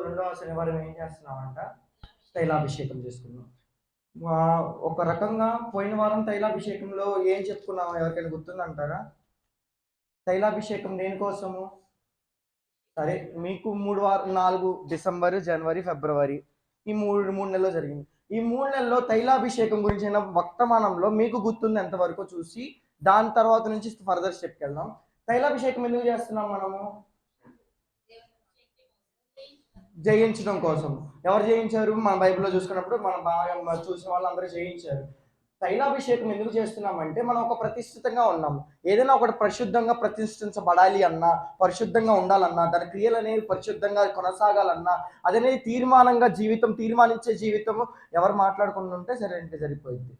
రెండవ శనివారం ఏం చేస్తున్నామంట? తైలాభిషేకం చేసుకున్నాం. ఒక రకంగా పోయిన వారం తైలాభిషేకంలో ఏం చెప్పుకున్నామో ఎవరికైనా గుర్తుందంటారా? తైలాభిషేకం దేనికోసము? సరే, మీకు 4 డిసెంబర్, జనవరి, ఫిబ్రవరి ఈ మూడు నెలల్లో జరిగింది. ఈ 3 నెలల్లో తైలాభిషేకం గురించిన వర్తమానంలో మీకు గుర్తుంది ఎంతవరకు చూసి దాని తర్వాత నుంచి ఫర్దర్ స్టెప్కి వెళ్దాం. తైలాభిషేకం ఎందుకు చేస్తున్నాం మనము? జయించడం కోసం. ఎవరు జయించారు? మన బైబిల్లో చూసుకున్నప్పుడు మనం బాగా చూసిన వాళ్ళందరూ జయించారు. తైలాభిషేకం ఎందుకు చేస్తున్నామంటే మనం ఒక ప్రతిష్ఠితంగా ఉన్నాము. ఏదైనా ఒకటి పరిశుద్ధంగా ప్రతిష్ఠించబడాలి అన్నా, పరిశుద్ధంగా ఉండాలన్నా, దాని క్రియలు అనేవి పరిశుద్ధంగా కొనసాగాలన్నా, అదనేది తీర్మానంగా తీర్మానించే జీవితము ఎవరు మాట్లాడుకుంటూ ఉంటే సరిపోయింది.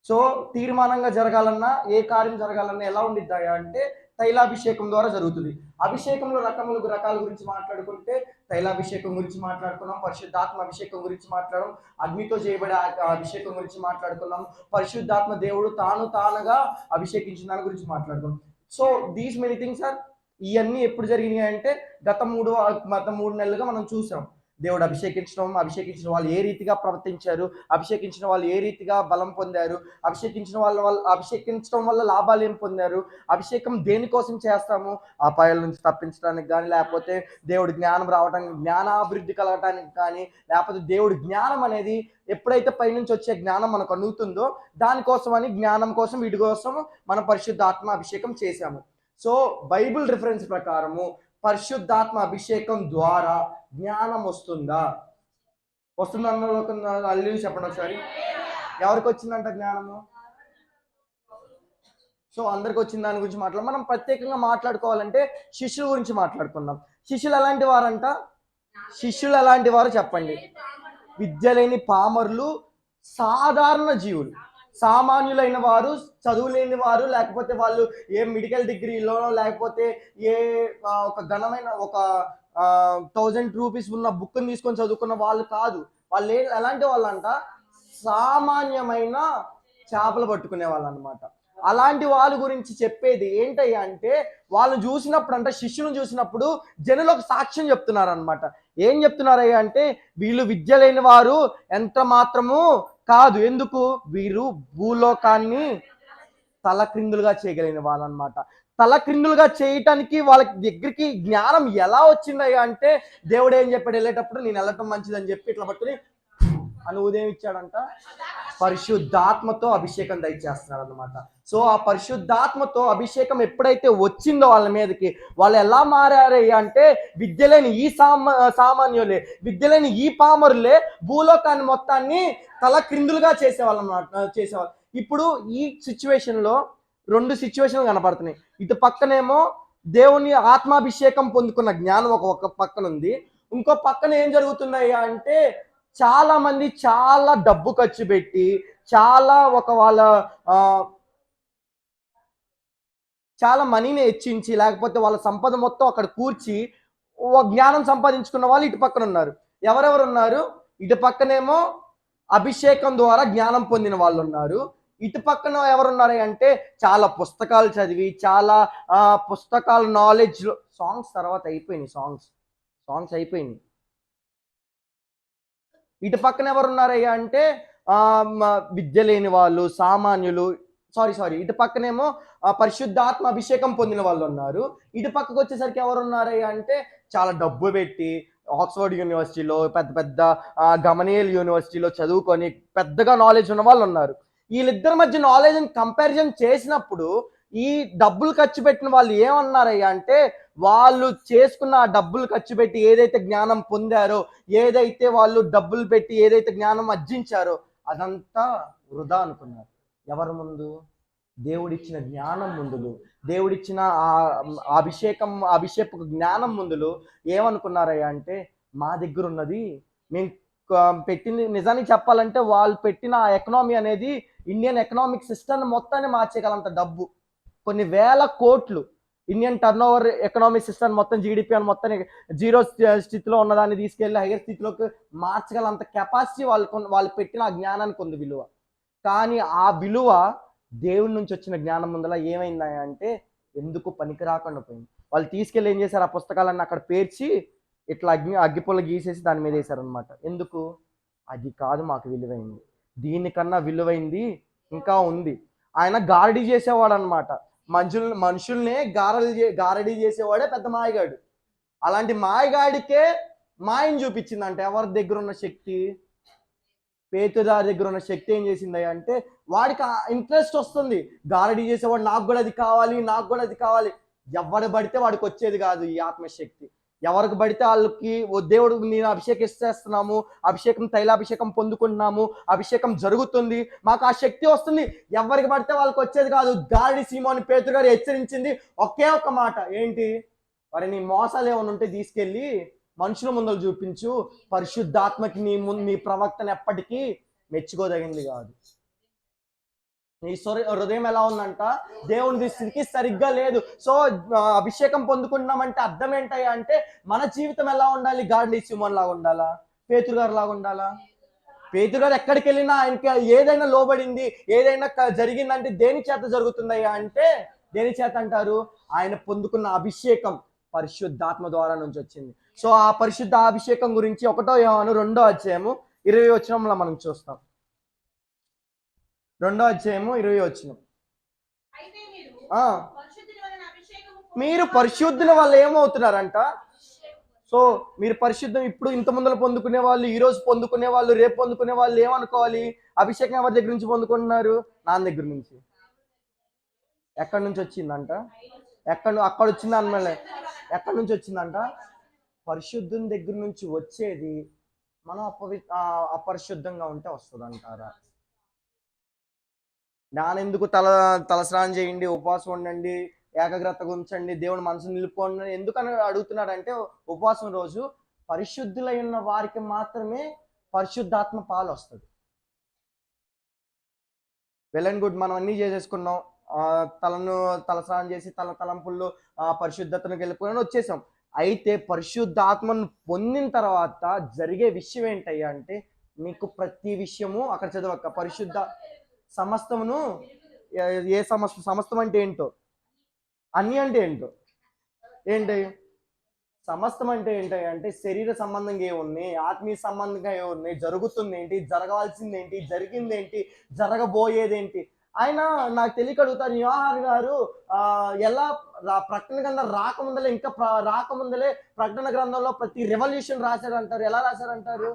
సో తీర్మానంగా జరగాలన్నా, ఏ కార్యం జరగాలన్నా ఎలా ఉండిద్దాయా అంటే తైలాభిషేకం ద్వారా జరుగుతుంది. అభిషేకంలో రకాల గురించి మాట్లాడుకుంటే తైలాభిషేకం గురించి మాట్లాడుకున్నాం, పరిశుద్ధాత్మ అభిషేకం గురించి మాట్లాడడం, అగ్నితో చేయబడే అభిషేకం గురించి మాట్లాడుకున్నాం, పరిశుద్ధాత్మ దేవుడు తానుగా అభిషేకించిన దాని గురించి మాట్లాడుకున్నాం. So these many things are ఇవన్నీ ఎప్పుడు జరిగినాయి అంటే గత 3 నెలలుగా మనం చూసాం. దేవుడు అభిషేకించిన వాళ్ళు ఏ రీతిగా ప్రవర్తించారు, అభిషేకించిన వాళ్ళు ఏ రీతిగా బలం పొందారు, అభిషేకించడం వల్ల లాభాలు ఏం పొందారు, అభిషేకం దేనికోసం చేస్తాము, అపాయాల నుంచి తప్పించడానికి కానీ, లేకపోతే దేవుడి జ్ఞానం రావడానికి, జ్ఞానాభివృద్ధి కలగటానికి కానీ, లేకపోతే దేవుడి జ్ఞానం అనేది ఎప్పుడైతే పైనుంచి వచ్చే జ్ఞానం మనకు అందుతుందో దానికోసమని, జ్ఞానం కోసం, వీటి కోసం మనం పరిశుద్ధాత్మ అభిషేకం చేశాము. సో బైబిల్ రిఫరెన్స్ ప్రకారము పరిశుద్ధాత్మ అభిషేకం ద్వారా జ్ఞానం వస్తుందా? వస్తుందన్న అల్లు చెప్పండి ఒకసారి. ఎవరికి వచ్చిందంట జ్ఞానము? సో అందరికి వచ్చిన దాని గురించి మనం ప్రత్యేకంగా మాట్లాడుకోవాలంటే శిష్యుల గురించి మాట్లాడుకుందాం. శిష్యులు ఎలాంటి వారు చెప్పండి? విద్య లేని పామరులు, సాధారణ జీవులు, సామాన్యులైన వారు, చదువు లేని వారు, లేకపోతే వాళ్ళు ఏ మెడికల్ డిగ్రీలో, లేకపోతే ఏ ఒక ఘనమైన ఒక 1000 రూపీస్ ఉన్న బుక్ని తీసుకొని చదువుకున్న వాళ్ళు కాదు. వాళ్ళు ఎలాంటి వాళ్ళంట? సామాన్యమైన చేపలు పట్టుకునే వాళ్ళు అనమాట. అలాంటి వాళ్ళ గురించి చెప్పేది ఏంటయ్యా అంటే, వాళ్ళు చూసినప్పుడు అంట, శిష్యులను చూసినప్పుడు జనులకు సాక్ష్యం చెప్తున్నారు అనమాట. ఏం చెప్తున్నారయ్యా అంటే, వీళ్ళు విద్య లేని వారు ఎంత మాత్రము కాదు. ఎందుకు? వీరు భూలోకాన్ని తలక్రిందులుగా చేయగలిగిన వాళ్ళు అనమాట. తలక్రిందులుగా చేయటానికి వాళ్ళ దగ్గరికి జ్ఞానం ఎలా వచ్చిందయ్యా అంటే, దేవుడు ఏం చెప్పాడు? వెళ్ళేటప్పుడు నేను వెళ్ళటం మంచిదని చెప్పి ఇట్లా పట్టుకుని అని ఉదయం ఇచ్చాడంట, పరిశుద్ధాత్మతో అభిషేకం దయచేస్తున్నాడు అనమాట. సో ఆ పరిశుద్ధాత్మతో అభిషేకం ఎప్పుడైతే వచ్చిందో వాళ్ళ మీదకి, వాళ్ళు ఎలా మారారయ్యా అంటే, విద్యలేని ఈ సామాన్యులే, విద్యలేని ఈ పామరులే భూలోకాన్ని మొత్తాన్ని తలక్రిందులుగా చేసేవాళ్ళు. ఇప్పుడు ఈ సిచ్యువేషన్లో 2 సిచ్యువేషన్లు కనపడుతున్నాయి. ఇటు పక్కనేమో దేవుని ఆత్మాభిషేకం పొందుకున్న జ్ఞానం ఒక పక్కన ఉంది. ఇంకో పక్కన ఏం జరుగుతున్నాయా అంటే, చాలా మంది చాలా డబ్బు ఖర్చు పెట్టి, చాలా మనీని హెచ్చించి, లేకపోతే వాళ్ళ సంపద మొత్తం అక్కడ కూర్చి జ్ఞానం సంపాదించుకున్న వాళ్ళు ఇటు పక్కన ఉన్నారు. ఎవరెవరు ఉన్నారు? ఇటు పక్కనేమో అభిషేకం ద్వారా జ్ఞానం పొందిన వాళ్ళు ఉన్నారు. ఇటు పక్కన ఎవరున్నారు అంటే, చాలా పుస్తకాలు చదివి, చాలా పుస్తకాల నాలెడ్జ్. సాంగ్స్ తర్వాత అయిపోయినాయి, సాంగ్స్ అయిపోయినాయి. ఇటు పక్కన ఎవరున్నారయ్యా అంటే, విద్య లేని వాళ్ళు, సామాన్యులు. సారీ ఇటు పక్కనేమో పరిశుద్ధాత్మ అభిషేకం పొందిన వాళ్ళు ఉన్నారు. ఇటు పక్కకు వచ్చేసరికి ఎవరున్నారయ్యా అంటే, చాలా డబ్బు పెట్టి ఆక్స్ఫర్డ్ యూనివర్సిటీలో, పెద్ద గమనియల్ యూనివర్సిటీలో చదువుకొని పెద్దగా నాలెడ్జ్ ఉన్న వాళ్ళు ఉన్నారు. వీళ్ళిద్దరి మధ్య నాలెడ్జ్ని కంపారిజన్ చేసినప్పుడు ఈ డబ్బులు ఖర్చు పెట్టిన వాళ్ళు ఏమన్నారయ్యా అంటే, వాళ్ళు చేసుకున్న ఆ డబ్బులు ఖర్చు పెట్టి ఏదైతే జ్ఞానం పొందారో, ఏదైతే వాళ్ళు డబ్బులు పెట్టి ఏదైతే జ్ఞానం అర్జించారో అదంతా వృధా అనుకున్నారు. ఎవరి ముందు? దేవుడిచ్చిన జ్ఞానం ముందులు, దేవుడిచ్చిన ఆ అభిషేకపు జ్ఞానం ముందులు ఏమనుకున్నారయ్యా అంటే, మా దగ్గర ఉన్నది మేము పెట్టింది. నిజానికి చెప్పాలంటే వాళ్ళు పెట్టిన ఆ ఎకనామీ అనేది ఇండియన్ ఎకనామిక్ సిస్టమ్ మొత్తాన్ని మార్చేయగలంత డబ్బు. కొన్ని వేల కోట్లు Indian turn over economic system మొత్తం, జీడిపి అని మొత్తం జీరో స్థితిలో ఉన్నదాన్ని తీసుకెళ్ళి హైయర్ స్థితిలోకి మార్చగలంత కెపాసిటీ వాళ్ళు పెట్టిన ఆ జ్ఞానానికి ఉంది విలువ. కానీ ఆ విలువ దేవుడి నుంచి వచ్చిన జ్ఞానం ముందల ఏమైందా అంటే ఎందుకు పనికి రాకుండా పోయింది. వాళ్ళు తీసుకెళ్ళి ఏం చేశారు? ఆ పుస్తకాలన్నీ అక్కడ పేర్చి ఇట్లా అగ్గిపుల్ల గీసేసి దాని మీద వేశారనమాట. ఎందుకు? అది కాదు మాకు విలువైంది, దీనికన్నా విలువైంది ఇంకా ఉంది. ఆయన గారడీ చేసేవాడు అనమాట. మనుషుల్నే గారడీ చేసేవాడే పెద్ద మాయగాడు. అలాంటి మాయగాడికే మాయం చూపించిందంట ఎవరి దగ్గర ఉన్న శక్తి. పేతుదారి దగ్గర ఉన్న శక్తి ఏం చేసింది అంటే, వాడికి ఇంట్రెస్ట్ వస్తుంది. గారడీ చేసేవాడు నాకు కూడా అది కావాలి, నాకు కూడా అది కావాలి. ఎవరు పడితే వాడికి వచ్చేది కాదు ఈ ఆత్మశక్తి. ఎవరికి పడితే వాళ్ళకి దేవుడు నేను అభిషేకిస్తేస్తున్నాము, అభిషేకం తైలాభిషేకం పొందుకుంటున్నాము, అభిషేకం జరుగుతుంది, మాకు ఆ శక్తి వస్తుంది. ఎవరికి పడితే వాళ్ళకి వచ్చేది కాదు. గారడీ సీమోని పేతురు గారు హెచ్చరించింది ఒకే ఒక్క మాట, ఏంటి? మరి నీ మోసాలు ఏమైనా ఉంటే తీసుకెళ్ళి మనుషుల ముందర చూపించు, పరిశుద్ధాత్మకి నీ ప్రవక్తను ఎప్పటికీ మెచ్చుకోదగింది కాదు. నీ హృదయం ఎలా ఉందంట? దేవుని దృష్టికి సరిగ్గా లేదు. సో అభిషేకం పొందుకుంటున్నామంటే అర్థం ఏంటయ్యా అంటే, మన జీవితం ఎలా ఉండాలి? గారడీ సీమోన్ లాగా ఉండాలా? పేతురు గారు లాగా ఉండాలా? పేతురు గారు ఎక్కడికి వెళ్ళినా ఆయనకి ఏదైనా లోబడింది, ఏదైనా జరిగిందంటే దేని చేత జరుగుతుందయ్యా అంటే, దేని చేత అంటారు? ఆయన పొందుకున్న అభిషేకం పరిశుద్ధాత్మ ద్వారా నుంచి వచ్చింది. సో ఆ పరిశుద్ధ అభిషేకం గురించి 1 యోహాను 2వ అధ్యాయము 20వ వచనంలో మనం చూస్తాం. 2వ అధ్యాయము 20వ వచనం. మీరు పరిశుద్ధుల వల్ల ఏమవుతున్నారంట? సో మీరు పరిశుద్ధం ఇప్పుడు ఇంత ముందర పొందుకునే వాళ్ళు, ఈ రోజు పొందుకునే వాళ్ళు, రేపు పొందుకునే వాళ్ళు ఏమనుకోవాలి? అభిషేకం ఎవరి దగ్గర నుంచి పొందుకుంటున్నారు? నాన్న దగ్గర నుంచి. ఎక్కడి నుంచి వచ్చిందంట? అక్కడ వచ్చింది అన్నమాట. ఎక్కడి నుంచి వచ్చిందంట? పరిశుద్ధం దగ్గర నుంచి వచ్చేది. మనం అపరిశుద్ధంగా ఉంటే వస్తుంది అంటారా? నానెందుకు తలస్నానం చేయండి, ఉపవాసం ఉండండి, ఏకాగ్రతగా ఉంచండి, దేవుని మనసు నిలుపుకోండి ఎందుకని అడుగుతున్నాడంటే, ఉపవాసం రోజు పరిశుద్ధులై ఉన్న వారికి మాత్రమే పరిశుద్ధాత్మ పాలు వస్తుంది. వెల్ అండ్ గుడ్, మనం అన్నీ చేసేసుకున్నాం, తలస్నానం చేసి తలంపుల్లో పరిశుద్ధతను గెలుపుకొని వచ్చేసాం. అయితే పరిశుద్ధాత్మను పొందిన తర్వాత జరిగే విషయం ఏంటయ్యా అంటే, మీకు ప్రతి విషయము అక్కడ చదవక్క, పరిశుద్ధ సమస్తమును. ఏ సమస్తం అంటే ఏంటో, అన్ని అంటే ఏంటో, ఏంటి సమస్తం అంటే ఏంటంటే, శరీర సంబంధంగా ఏమున్నాయి, ఆత్మీయ సంబంధంగా ఏమున్నాయి, జరుగుతుంది ఏంటి, జరగవలసింది ఏంటి, జరిగింది ఏంటి, జరగబోయేదేంటి. ఆయన నాకు తెలియక అడుగుతారు, యోహాను గారు ఎలా ప్రకటన గ్రంథం రాకముందలే, ఇంకా రాకముందలే ప్రకటన గ్రంథంలో ప్రతి రెవల్యూషన్ రాశారంటారు. ఎలా రాశారంటారు?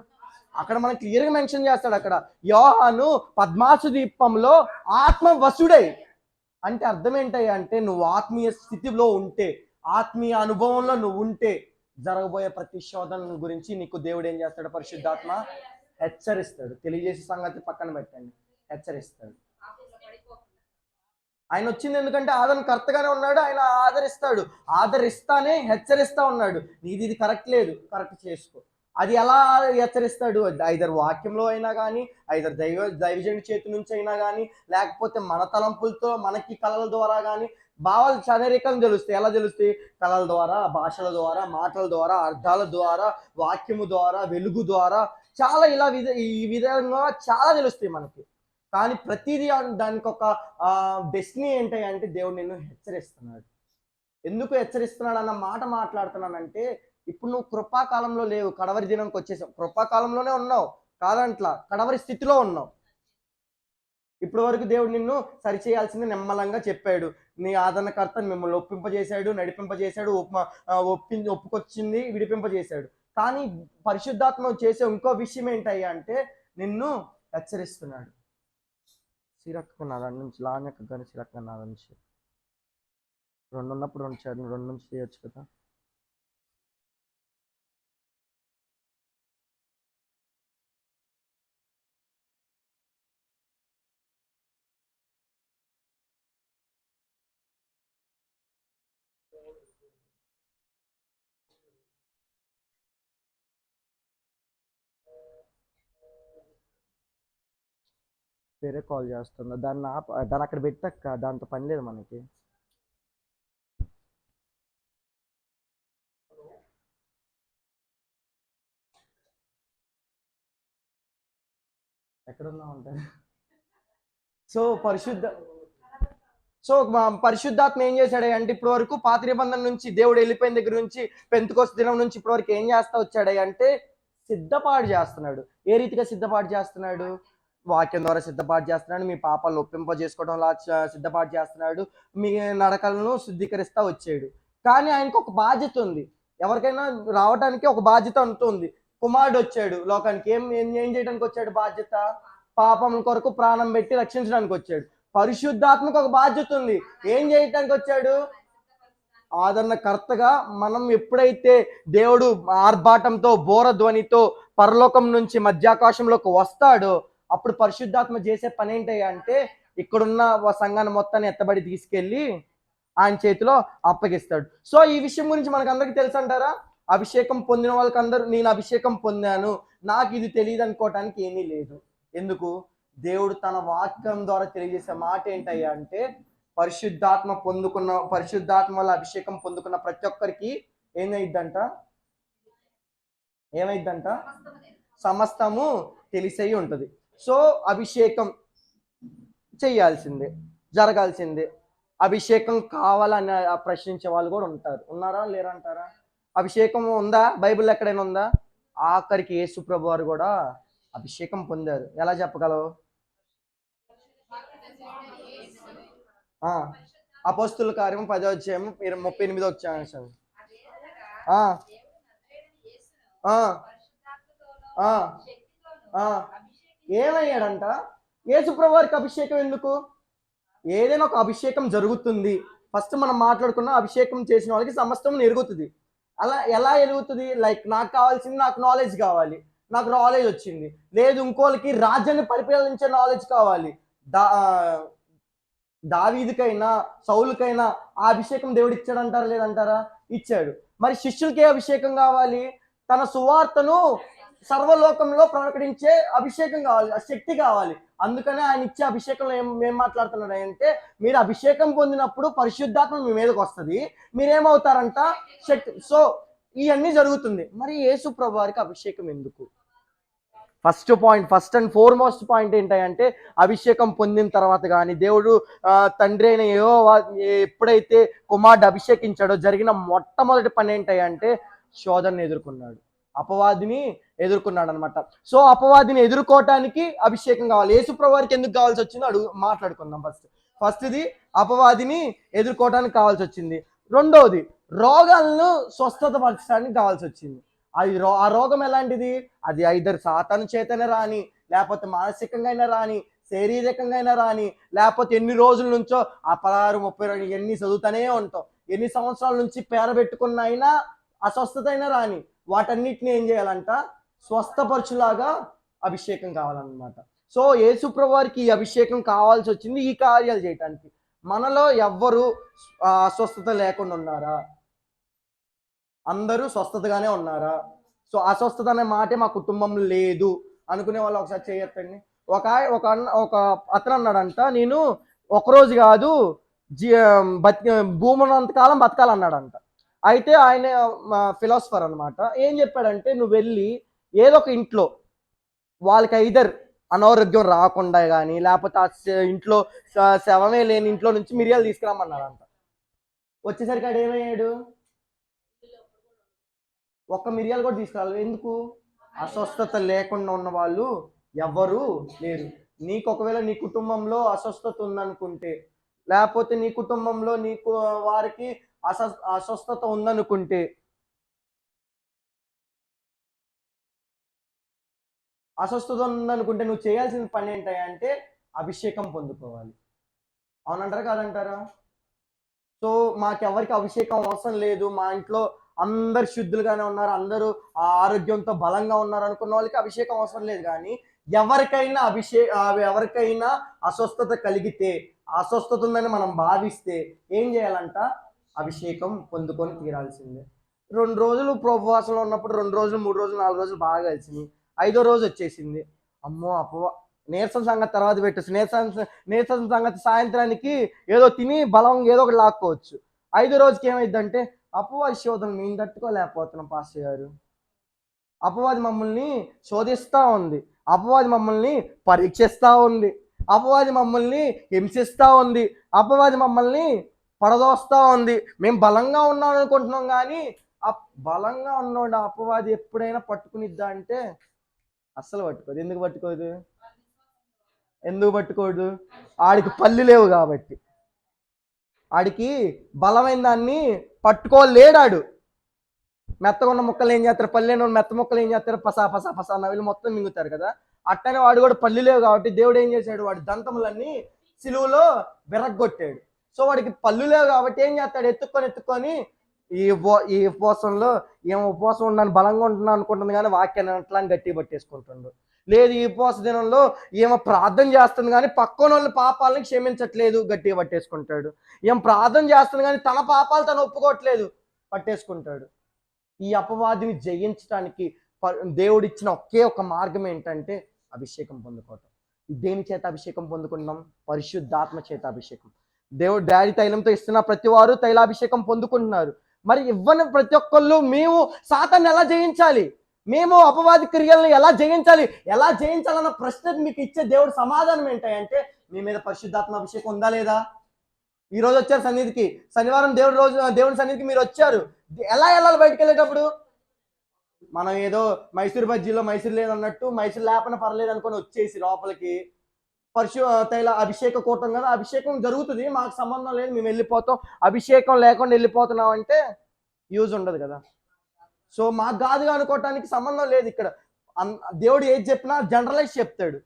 అక్కడ మనకి క్లియర్గా మెన్షన్ చేస్తాడు. అక్కడ యోహాను పద్మాసు దీపంలో ఆత్మ వసుడై అంటే అర్థం ఏంటయ్యా అంటే, నువ్వు ఆత్మీయ స్థితిలో ఉంటే, ఆత్మీయ అనుభవంలో నువ్వు ఉంటే జరగబోయే ప్రతి శోధన గురించి నీకు దేవుడు ఏం చేస్తాడు? పరిశుద్ధాత్మ హెచ్చరిస్తాడు. తెలియజేసే సంగతి పక్కన పెట్టండి, హెచ్చరిస్తాడు. ఆయన వచ్చింది ఎందుకంటే ఆదరణకర్తగానే ఉన్నాడు, ఆయన ఆదరిస్తానే హెచ్చరిస్తా ఉన్నాడు. ఇది కరెక్ట్ లేదు, కరెక్ట్ చేసుకో. అది ఎలా హెచ్చరిస్తాడు? ఐదర్ వాక్యంలో అయినా కానీ, ఐదర్ దైవజనుడి చేతి నుంచి అయినా కానీ, లేకపోతే మన తలంపులతో మనకి కళల ద్వారా కానీ, భావాలు శారీరకంగా తెలుస్తాయి. ఎలా తెలుస్తాయి? కళల ద్వారా, భాషల ద్వారా, మాటల ద్వారా, అర్థాల ద్వారా, వాక్యము ద్వారా, వెలుగు ద్వారా, చాలా ఇలా ఈ విధంగా చాలా తెలుస్తాయి మనకి. కానీ ప్రతిదీ దానికి ఒక డెస్టినీ ఏంటి అంటే, దేవుడు నిన్ను హెచ్చరిస్తున్నాడు. ఎందుకు హెచ్చరిస్తున్నాడు అన్న మాట మాట్లాడుతున్నానంటే, ఇప్పుడు నువ్వు కృపాకాలంలో లేవు, కడవరి దినంకి వచ్చేసావు. కృపాకాలంలోనే ఉన్నావు కాదంట్లా, కడవరి స్థితిలో ఉన్నావు. ఇప్పటి వరకు దేవుడు నిన్ను సరిచేయాల్సింది నిమ్మలంగా చెప్పాడు. నీ ఆదరణకర్త మిమ్మల్ని ఒప్పింపజేశాడు, నడిపింపజేశాడు, ఒప్పుకొచ్చింది, విడిపింపజేశాడు. కానీ పరిశుద్ధాత్మ చేసే ఇంకో విషయం ఏంటయ్యా అంటే, నిన్ను హెచ్చరిస్తున్నాడు. సిరక్క నా దాని నుంచి లానెక్క కానీ సిరక్క నా నుంచి 2 ఉన్నప్పుడు 2 నుంచి చేయొచ్చు కదా. వేరే కాల్ చేస్తున్నా, దాన్ని అక్కడ పెట్టక్క, దాంతో పని లేదు మనకి. ఎక్కడున్నా ఉంటారు. సో సో పరిశుద్ధాత్మ ఏం చేశాడు అంటే ఇప్పటి వరకు పాత నిబంధన నుంచి దేవుడు వెళ్ళిపోయిన దగ్గర నుంచి పెంతుకోస్తు దినం నుంచి ఇప్పటి వరకు ఏం చేస్తా వచ్చాడు అంటే సిద్ధపాటు చేస్తున్నాడు. ఏ రీతిగా సిద్ధపాటు చేస్తున్నాడు? వాక్యం ద్వారా సిద్ధపాటు చేస్తున్నాడు, మీ పాపాలను ఒప్పింప చేసుకోవడంలా సిద్ధపాటు చేస్తున్నాడు, మీ నడకలను శుద్ధీకరిస్తా వచ్చాడు. కానీ ఆయనకు ఒక బాధ్యత ఉంది. ఎవరికైనా రావడానికి ఒక బాధ్యత ఉంటుంది. కుమారుడు వచ్చాడు లోకానికి, ఏం ఏం చేయడానికి వచ్చాడు? బాధ్యత. పాపం కొరకు ప్రాణం పెట్టి రక్షించడానికి వచ్చాడు. పరిశుద్ధాత్మకు ఒక బాధ్యత ఉంది. ఏం చేయడానికి వచ్చాడు? ఆదరణకర్తగా. మనం ఎప్పుడైతే దేవుడు ఆర్భాటంతో బోరధ్వనితో పరలోకం నుంచి మధ్యాకాశంలోకి వస్తాడో అప్పుడు పరిశుద్ధాత్మ చేసే పని ఏంటి అంటే ఇక్కడున్న సంఘాన్ని మొత్తాన్ని ఎత్తబడి తీసుకెళ్ళి ఆయన చేతిలో అప్పగిస్తాడు. సో ఈ విషయం గురించి మనకు అందరికీ తెలుసు అంటారా? అభిషేకం పొందిన వాళ్ళకి అందరూ నేను అభిషేకం పొందాను, నాకు ఇది తెలియదు అనుకోవటానికి ఏమీ లేదు. ఎందుకు? దేవుడు తన వాక్యం ద్వారా తెలియజేసే మాట ఏంటయ్యా అంటే పరిశుద్ధాత్మ వల్ల అభిషేకం పొందుకున్న ప్రతి ఒక్కరికి ఏమైద్దంట? సమస్తము తెలిసై ఉంటుంది. సో అభిషేకం చెయ్యాల్సిందే, జరగాల్సిందే. అభిషేకం కావాలని ప్రశ్నించే వాళ్ళు కూడా ఉంటారు. ఉన్నారా లేరంటారా? అభిషేకం ఉందా? బైబిల్ ఎక్కడైనా ఉందా? ఆఖరికి యేసు ప్రభు వారు కూడా అభిషేకం పొందారు. ఎలా చెప్పగలవు? అపోస్తుల కార్యం 10వ అధ్యాయం 38వ వచనం. ఏమయ్యాడంట? యేసు ప్రభు వారికి అభిషేకం ఎందుకు? ఏదైనా ఒక అభిషేకం జరుగుతుంది. ఫస్ట్ మనం మాట్లాడుకున్న అభిషేకం చేసిన వాళ్ళకి సమస్తం ఎరుగుతుంది. అలా ఎలా ఎరుగుతుంది? లైక్ నాకు కావాల్సింది, నాకు నాలెడ్జ్ కావాలి, నాకు నాలెడ్జ్ వచ్చింది. లేదు ఇంకోళ్ళకి రాజ్యాన్ని పరిపాలించే నాలెడ్జ్ కావాలి. దావీదుకైనా సౌలుకైనా ఆ అభిషేకం దేవుడు ఇచ్చాడంటారా లేదంటారా? ఇచ్చాడు. మరి శిష్యులకి ఏ అభిషేకం కావాలి? తన సువార్తను సర్వలోకంలో ప్రకటించే అభిషేకం కావాలి, శక్తి కావాలి. అందుకనే ఆయన ఇచ్చే అభిషేకంలో ఏం మాట్లాడుతున్నాడు అంటే మీరు అభిషేకం పొందినప్పుడు పరిశుద్ధాత్మ మీ మీదకి వస్తుంది, మీరేమవుతారంట? శక్తి. సో ఇవన్నీ జరుగుతుంది. మరి యేసు ప్రభు వారికి అభిషేకం ఎందుకు? ఫస్ట్ అండ్ ఫోర్మోస్ట్ పాయింట్ ఏంటంటే అభిషేకం పొందిన తర్వాత కానీ దేవుడు తండ్రి అయిన ఎప్పుడైతే కుమారుడు అభిషేకించాడో జరిగిన మొట్టమొదటి పని ఏంటంటే శోధనని ఎదుర్కొన్నాడు, అపవాదిని ఎదుర్కొన్నాడు అనమాట. సో అపవాదిని ఎదుర్కోవటానికి అభిషేకం కావాలి. యేసుప్రభు వారికి ఎందుకు కావాల్సి వచ్చిందో మాట్లాడుకుందాం. ఫస్ట్ది అపవాదిని ఎదుర్కోవటానికి కావాల్సి వచ్చింది. రెండవది రోగాలను స్వస్థత పరచడానికి కావాల్సి వచ్చింది. ఆ రోగం ఎలాంటిది? అది ఐదర్ సాతాను చేతనే రాని, లేకపోతే మానసికంగా అయినా రాని, శారీరకంగా అయినా రాని, లేకపోతే ఎన్ని రోజుల నుంచో ఆ 16, 32 ఎన్ని చదువుతానే ఉంటాం, ఎన్ని సంవత్సరాల నుంచి పేరబెట్టుకున్న అయినా అస్వస్థత అయినా రాని, వాటన్నిటిని ఏం చేయాలంట? స్వస్థపరచులాగా అభిషేకం కావాలన్నమాట. సో యేసుప్రభు వారికి ఈ అభిషేకం కావాల్సి వచ్చింది ఈ కార్యాలు చేయటానికి. మనలో ఎవ్వరు అస్వస్థత లేకుండా ఉన్నారా? అందరూ స్వస్థతగానే ఉన్నారా? సో అస్వస్థత అనే మాటే మా కుటుంబంలో లేదు అనుకునే వాళ్ళు ఒకసారి చేయొద్దండి. ఒక అతను అన్నాడంట, నేను ఒకరోజు కాదు భూమునంతకాలం బతకాలన్నాడంట. అయితే ఆయన ఫిలాసఫర్ అనమాట. ఏం చెప్పాడంటే నువ్వు వెళ్ళి ఏదో ఒక ఇంట్లో వాళ్ళకి ఐదర్ అనారోగ్యం రాకుండా కానీ లేకపోతే ఆ ఇంట్లో శవమే లేని ఇంట్లో నుంచి మిరియాలు తీసుకురామన్నాడంట. వచ్చేసరికి ఆడు ఏమయ్యాడు? ఒక్క మిరియాలు కూడా తీసుకురాలి. ఎందుకు? అస్వస్థత లేకుండా ఉన్న వాళ్ళు ఎవరు లేరు. నీకు ఒకవేళ నీ కుటుంబంలో అస్వస్థత ఉందనుకుంటే, లేకపోతే నీ కుటుంబంలో నీకు వారికి అస్వస్థత ఉందనుకుంటే, నువ్వు చేయాల్సిన పని ఏంటంటే అభిషేకం పొందుకోవాలి. అవునంటారా కాదంటారా? సో మాకెవరికి అభిషేకం అవసరం లేదు, మా ఇంట్లో అందరు శుద్ధులుగానే ఉన్నారు, అందరూ ఆరోగ్యంతో బలంగా ఉన్నారు అనుకున్న వాళ్ళకి అభిషేకం అవసరం లేదు. కానీ ఎవరికైనా అస్వస్థత కలిగితే, అస్వస్థత ఉందని మనం భావిస్తే ఏం చేయాలంట? అభిషేకం పొందుకొని తీరాల్సిందే. 2 రోజులు ఉపవాసంలో ఉన్నప్పుడు 2 రోజులు 3 రోజులు 4 రోజులు బాగా కలిసింది. 5వ రోజు వచ్చేసింది. అమ్మో నీరసం సంగతి తర్వాత పెట్టచ్చు. నీరసం సంగతి సాయంత్రానికి ఏదో తిని బలం ఏదో ఒకటి లాక్కోవచ్చు. 5వ రోజుకి ఏమైందంటే అపవాది శోధన మేము తట్టుకోలేకపోతున్నాం పాస్టర్ గారు, అపవాది మమ్మల్ని శోధిస్తూ ఉంది, అపవాది మమ్మల్ని పరీక్షిస్తూ ఉంది, అపవాది మమ్మల్ని హింసిస్తూ ఉంది, అపవాది మమ్మల్ని పడదోస్తూ ఉంది. మేము బలంగా ఉన్నాం అనుకుంటున్నాం, కానీ ఆ బలంగా ఉన్నోడు అపవాది ఎప్పుడైనా పట్టుకునిద్దా అంటే అస్సలు పట్టుకోదు. ఎందుకు పట్టుకోదు? ఎందుకు పట్టుకోడు? ఆడికి పళ్ళు లేవు కాబట్టి. ఆడికి బలమైన దాన్ని పట్టుకోలేడాడు. మెత్తగా ఉన్న ముక్కలు ఏం చేస్తారు? పల్లెని మెత్త ముక్కలు ఏం చేస్తారు? పసా పసా పసా నవిలు మొత్తం మింగుతారు కదా. అట్టనే వాడు కూడా పళ్ళు లేవు కాబట్టి దేవుడు ఏం చేశాడు? వాడి దంతములన్నీ సిలువలో విరగ్గొట్టాడు. సో వాడికి పళ్ళు లేవు కాబట్టి ఏం చేస్తాడు? ఎత్తుక్కొని ఈ ఉపవాసంలో ఏమో ఉపవాసం ఉన్నాను, బలంగా ఉంటున్నాను అనుకుంటుంది, కానీ వాక్యాన్ని అట్లా గట్టిగా పట్టేసుకుంటుండు. లేదు, ఈ ఉపవాస దినంలో ఏమో ప్రార్థన చేస్తుంది కానీ పక్కన వాళ్ళ పాపాలని క్షమించట్లేదు, గట్టిగా పట్టేసుకుంటాడు. ఏం ప్రార్థన చేస్తుంది కానీ తన పాపాలు తను ఒప్పుకోవట్లేదు, పట్టేసుకుంటాడు. ఈ అపవాదిని జయించడానికి దేవుడిచ్చిన ఒకే ఒక మార్గం ఏంటంటే అభిషేకం పొందుకోవటం. దేని చేత అభిషేకం పొందుకున్నాం? పరిశుద్ధాత్మ చేత అభిషేకం. దేవుడు డాడీ తైలంతో ఇస్తున్న ప్రతి వారు తైలాభిషేకం పొందుకుంటున్నారు. మరి ఇవ్వని ప్రతి ఒక్కళ్ళు మేము సాతాన్ని ఎలా జయించాలి, మేము అపవాది క్రియలను ఎలా జయించాలన్న ప్రశ్నకు మీకు ఇచ్చే దేవుడు సమాధానం ఏంటంటే మీ మీద పరిశుద్ధాత్మ అభిషేకం ఉందా లేదా? ఈ రోజు వచ్చారు సన్నిధికి, శనివారం దేవుడి సన్నిధికి మీరు వచ్చారు. ఎలా వెళ్ళాలి బయటకు వెళ్ళేటప్పుడు? మనం ఏదో మైసూర్ బజ్జీలో మైసూర్ లేదన్నట్టు మైసూర్ లేపన పర్లేదు అనుకొని వచ్చేసి లోపలికి తైల అభిషేక కూటం కదా, అభిషేకం జరుగుతుంది, మాకు సంబంధం లేదు, మేము వెళ్ళిపోతాం, అభిషేకం లేకుండా వెళ్ళిపోతున్నాం అంటే యూజ్ ఉండదు కదా. సో మాకు కాదుగా అనుకోవటానికి సంబంధం లేదు. ఇక్కడ దేవుడు ఏది చెప్పినా జనరలైజ్ చెప్తాడు.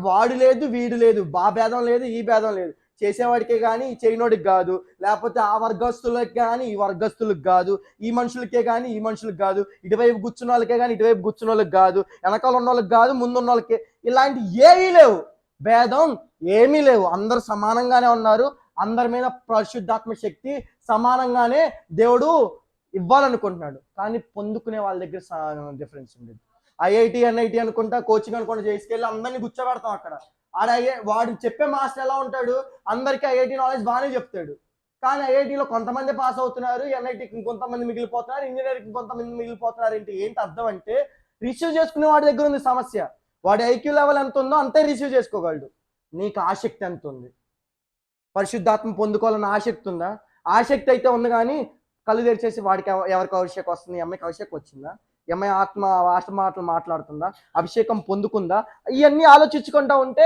వాడు లేదు, వీడు లేదు, ఆ భేదం లేదు, ఈ భేదం లేదు. చేసేవాడికే కానీ చేయనోడికి కాదు, లేకపోతే ఆ వర్గస్తులకి కానీ ఈ వర్గస్తులకు కాదు, ఈ మనుషులకే కానీ ఈ మనుషులకు కాదు, ఇటువైపు కూర్చున్న వాళ్ళకే కానీ ఇటువైపు కూర్చున్న వాళ్ళకి కాదు, వెనకాల ఉన్న వాళ్ళకి కాదు, ముందున్న వాళ్ళకి, ఇలాంటి ఏమీ లేవు, భేదం ఏమీ లేవు. అందరు సమానంగానే ఉన్నారు. అందరి మీద పరిశుద్ధాత్మ శక్తి సమానంగానే దేవుడు ఇవ్వాలనుకుంటున్నాడు. కానీ పొందుకునే వాళ్ళ దగ్గర డిఫరెన్స్ ఉండేది. ఐఐటి ఎన్ఐటి అనుకుంటా కోచింగ్ అనుకుంటా చేసుకెళ్ళి అందరినీ కూర్చోబెడతాం అక్కడ. వాడు చెప్పే మాస్టర్ ఎలా ఉంటాడు? అందరికీ ఐఐటి నాలెడ్జ్ బాగానే చెప్తాడు, కానీ ఐఐటిలో కొంతమంది పాస్ అవుతున్నారు, ఎన్ఐటికి ఇంకొంతమంది మిగిలిపోతున్నారు, ఇంజనీరింగ్ ఇంకొంతమంది మిగిలిపోతున్నారు. ఏంటి అర్థం అంటే రిసీవ్ చేసుకునే వాడి దగ్గర ఉంది సమస్య. వాడి ఐక్యూ లెవెల్ ఎంత ఉందో అంతే రిసీవ్ చేసుకోగలడు. నీకు ఆసక్తి ఎంత ఉంది? పరిశుద్ధాత్మ పొందుకోవాలన్న ఆసక్తి ఉందా? ఆసక్తి అయితే ఉంది, కానీ కళ్ళు తెరిచేసి వాడికి ఎవరికి అభిషేకం వస్తుంది, అమ్మాయికి అభిషేకం వచ్చిందా, అమ్మాయి ఆత్మ మాటలు మాట్లాడుతుందా, అభిషేకం పొందుకుందా, ఇవన్నీ ఆలోచించుకుంటా ఉంటే